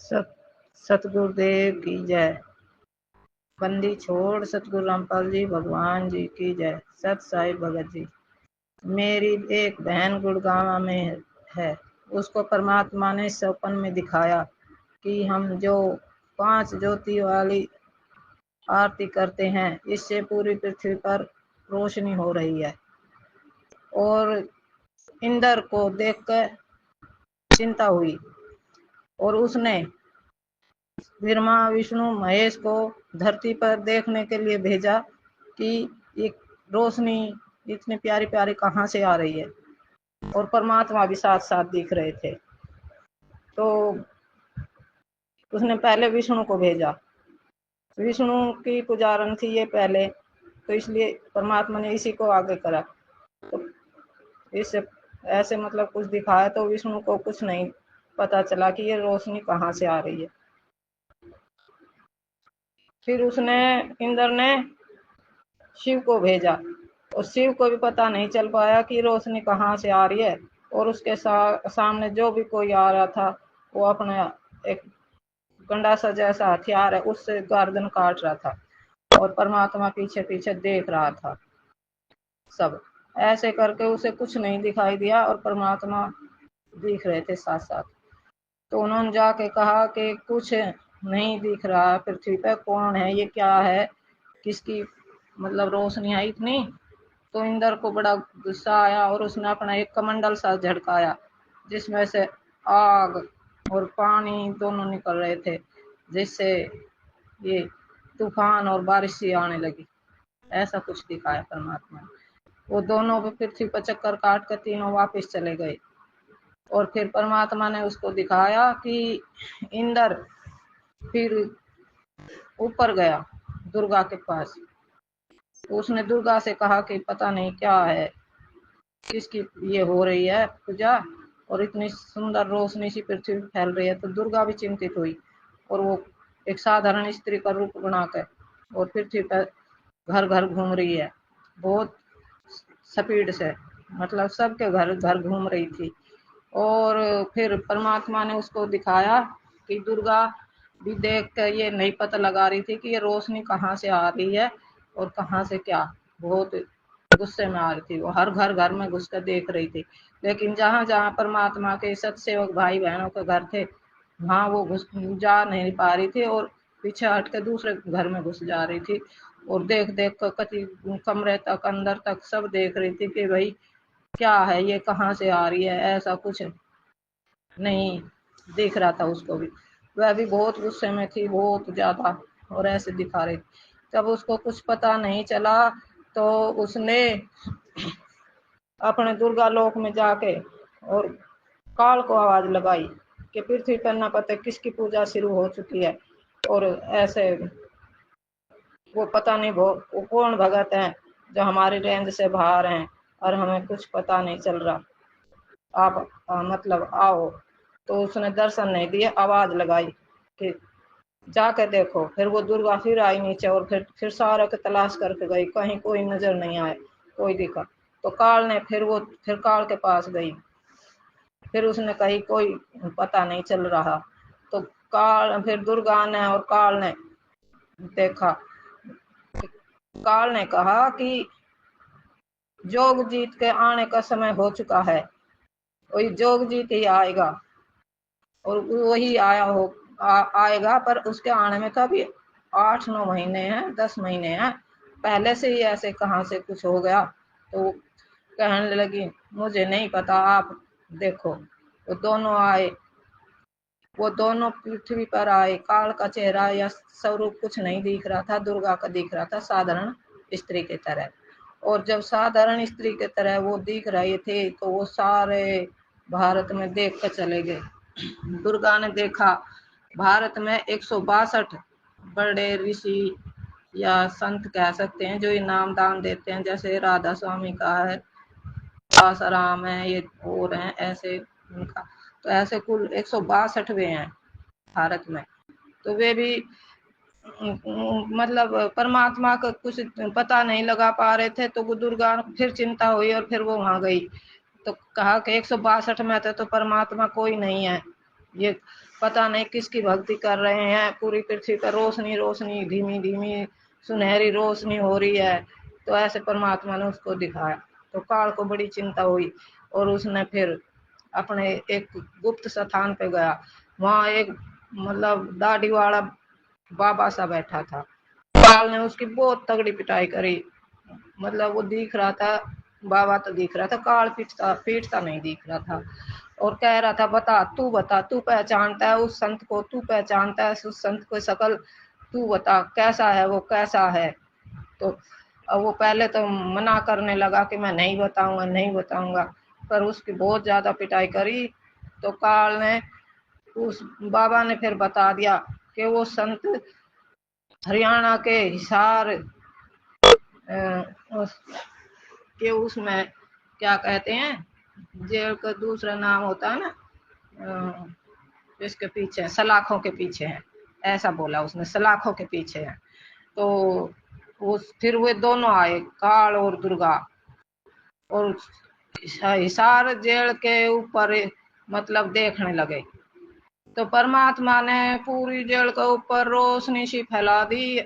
सत सतगुरुदेव की जय। बंदी छोड़ सतगुरु रामपाल जी भगवान जी की जय। सत साहिब भगत जी। मेरी एक बहन गुड़गांव में है। उसको परमात्मा ने सपन में दिखाया कि हम जो 5 ज्योति वाली आरती करते हैं, इससे पूरी पृथ्वी पर रोशनी हो रही है। और इंद्र को देखकर चिंता हुई और उसने ब्रह्मा विष्णु महेश को धरती पर देखने के लिए भेजा कि ये रोशनी इतनी प्यारी प्यारी कहाँ से आ रही है। और परमात्मा भी साथ साथ दिख रहे थे। तो उसने पहले विष्णु को भेजा। विष्णु की पुजारन थी ये पहले, तो इसलिए परमात्मा ने इसी को आगे करा। तो इससे ऐसे मतलब कुछ दिखाया तो विष्णु को कुछ नहीं पता चला कि ये रोशनी कहाँ से आ रही है। फिर उसने इंद्र ने शिव को भेजा और शिव को भी पता नहीं चल पाया कि रोशनी कहाँ से आ रही है। और उसके सामने जो भी कोई आ रहा था वो अपना एक गंडासा जैसा हथियार है उससे गर्दन काट रहा था और परमात्मा पीछे पीछे देख रहा था। सब ऐसे करके उसे कुछ नहीं दिखाई दिया और परमात्मा दिख रहे थे साथ साथ। तो उन्होंने जाके कहा कि कुछ नहीं दिख रहा पृथ्वी पे, कौन है ये, क्या है, किसकी मतलब रोशनी है इतनी। तो इंद्र को बड़ा गुस्सा आया और उसने अपना एक कमंडल सा झड़काया जिसमें से आग और पानी दोनों निकल रहे थे, जिससे ये तूफान और बारिश सी आने लगी। ऐसा कुछ दिखाया परमात्मा ने। वो दोनों पृथ्वी पर चक्कर काट कर तीनों वापस चले गए। और फिर परमात्मा ने उसको दिखाया कि इंद्र फिर ऊपर गया दुर्गा के पास। तो उसने दुर्गा से कहा कि पता नहीं क्या है, किसकी ये हो रही है पूजा और इतनी सुंदर रोशनी सी पृथ्वी फैल रही है। तो दुर्गा भी चिंतित हुई और वो एक साधारण स्त्री का रूप बनाकर और पृथ्वी पर घर घर घूम रही है, बहुत स्पीड से, मतलब सबके घर घर घूम रही थी। और फिर परमात्मा ने उसको दिखाया कि दुर्गा भी देख कर ये नहीं पता लगा रही थी कि ये रोशनी कहाँ से आ रही है और कहाँ से क्या। बहुत गुस्से में आ रही थी, वो हर घर घर में घुस कर देख रही थी। लेकिन जहाँ जहाँ परमात्मा के सत्सेवक भाई बहनों के घर थे वहाँ वो घुस जा नहीं पा रही थी और पीछे हट के दूसरे घर में घुस जा रही थी। और देख देख कर कति कमरे तक अंदर तक सब देख रही थी कि भाई क्या है ये, कहाँ से आ रही है। ऐसा कुछ नहीं दिख रहा था उसको भी। वह भी बहुत गुस्से में थी, बहुत ज्यादा, और ऐसे दिखा रही थी। जब उसको कुछ पता नहीं चला तो उसने अपने दुर्गा लोक में जाके और काल को आवाज लगाई कि पृथ्वी पर न पता किसकी पूजा शुरू हो चुकी है। और ऐसे वो पता नहीं वो कौन भगत है जो हमारी रेंज से बाहर हैं और हमें कुछ पता नहीं चल रहा, आप मतलब आओ। तो उसने दर्शन नहीं दिए, आवाज लगाई कि जाके देखो। फिर वो दुर्गा फिर आई नीचे और फिर सारा के तलाश करके गई, कहीं कोई नजर नहीं आया, कोई दिखा। तो काल ने फिर काल के पास गई, फिर उसने कही कोई पता नहीं चल रहा। तो काल फिर दुर्गा ने और काल ने देखा। काल ने कहा कि जोग जीत के आने का समय हो चुका है, वही जोग जीत ही आएगा और वही आएगा। पर उसके आने में तो अभी 8-9 महीने हैं, 10 महीने हैं, पहले से ही ऐसे कहाँ से कुछ हो गया। तो कहने लगी मुझे नहीं पता, आप देखो। वो दोनों आए, वो दोनों पृथ्वी पर आए। काल का चेहरा या स्वरूप कुछ नहीं दिख रहा था, दुर्गा का दिख रहा था साधारण स्त्री की तरह। और जब साधारण स्त्री की तरह वो दिख रहे थे तो वो सारे भारत में देख कर चले गए। दुर्गा ने देखा भारत में 162 बड़े ऋषि या संत कह सकते हैं जो ये नाम दान देते हैं, जैसे राधा स्वामी का है, आसाराम है, ये और हैं ऐसे उनका। तो ऐसे कुल 162 हैं भारत में। तो वे भी मतलब परमात्मा का कुछ पता नहीं लगा पा रहे थे। तो वो दुर्गा फिर चिंता हुई और फिर वो वहां गई। तो कहा कि 162 में थे तो परमात्मा कोई नहीं है, ये पता नहीं किसकी भक्ति कर रहे हैं, पूरी पृथ्वी पर रोशनी रोशनी, धीमी धीमी सुनहरी रोशनी हो रही है। तो ऐसे परमात्मा ने उसको दिखाया। तो काल को बड़ी चिंता हुई और उसने फिर अपने एक गुप्त स्थान पे गया। वहां एक मतलब दाढ़ी वाला बाबा सा बैठा था। काल ने उसकी बहुत तगड़ी पिटाई करी। मतलब वो दिख रहा था, बाबा तो दिख रहा था, काल पीटता पीटता नहीं दिख रहा था। और कह रहा था बता, तू पहचानता है उस संत को, तू पहचानता है उस संत को शकल, तू बता कैसा है वो, कैसा है। तो अब वो पहले तो मना करने लगा कि मैं नहीं बताऊंगा, नहीं बताऊंगा, पर उसकी बहुत ज्यादा पिटाई करी। तो काल ने उस बाबा ने फिर बता दिया कि वो संत हरियाणा के हिसार के उसमें क्या कहते हैं, जेल का दूसरा नाम होता है ना, इसके पीछे सलाखों के पीछे है, ऐसा बोला उसने, सलाखों के पीछे है। तो वो फिर वे दोनों आए, काल और दुर्गा, और हिसार जेल के ऊपर मतलब देखने लगे। तो परमात्मा ने पूरी जेल के ऊपर रोशनी सी फैला दी,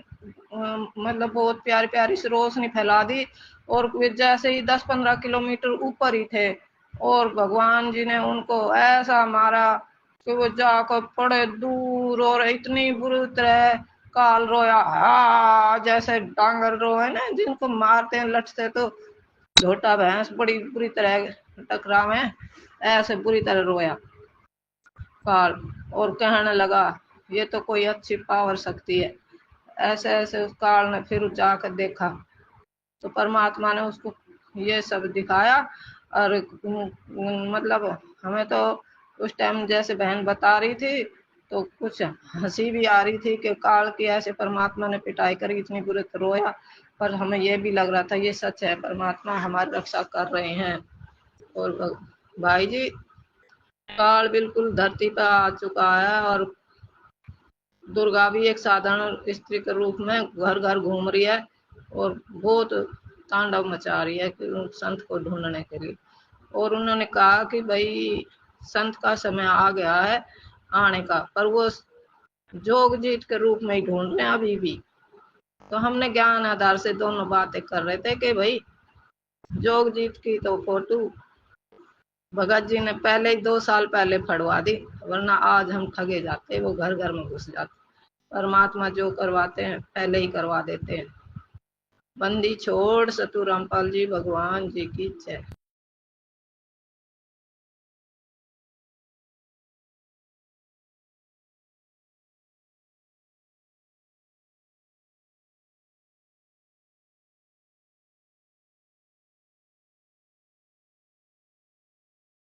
मतलब बहुत प्यारी प्यारी सी रोशनी फैला दी। और जैसे ही 10-15 किलोमीटर ऊपर ही थे, और भगवान जी ने उनको ऐसा मारा कि वो जाकर पड़े दूर, और इतनी बुरी तरह काल रोया, हा जैसे डांगर रोए ना जिनको मारते हैं लठते, तो झोटा भैंस बड़ी बुरी तरह टकरावे, ऐसे बुरी तरह रोया काल। और कहने लगा ये तो कोई अच्छी पावर शक्ति है। ऐसे ऐसे उस काल ने फिर जाकर देखा, तो परमात्मा ने उसको ये सब दिखाया। और मतलब हमें तो उस टाइम जैसे बहन बता रही थी तो कुछ हंसी भी आ रही थी कि काल की ऐसे परमात्मा ने पिटाई करी, इतनी बुरी तरह रोया। पर हमें ये भी लग रहा था ये सच है, परमात्मा हमारी रक्षा कर रहे हैं। और भाई जी, काल बिल्कुल धरती पर आ चुका है, और दुर्गा भी एक साधारण स्त्री के रूप में घर घर घूम रही है, और बहुत तांडव मचा रही है संत को ढूंढने के लिए। और उन्होंने कहा कि भाई संत का समय आ गया है आने का, पर वो जोग जीत के रूप में ही ढूंढ रहे हैं अभी भी। तो हमने ज्ञान आधार से दोनों बातें कर रहे थे कि भाई जोग जीत की तो फोटो भगत जी ने पहले ही 2 साल पहले फड़वा दी, वरना आज हम ठगे जाते, वो घर घर में घुस जाते। परमात्मा जो करवाते हैं पहले ही करवा देते हैं। बंदी छोड़ सतु रामपाल जी भगवान जी की जय।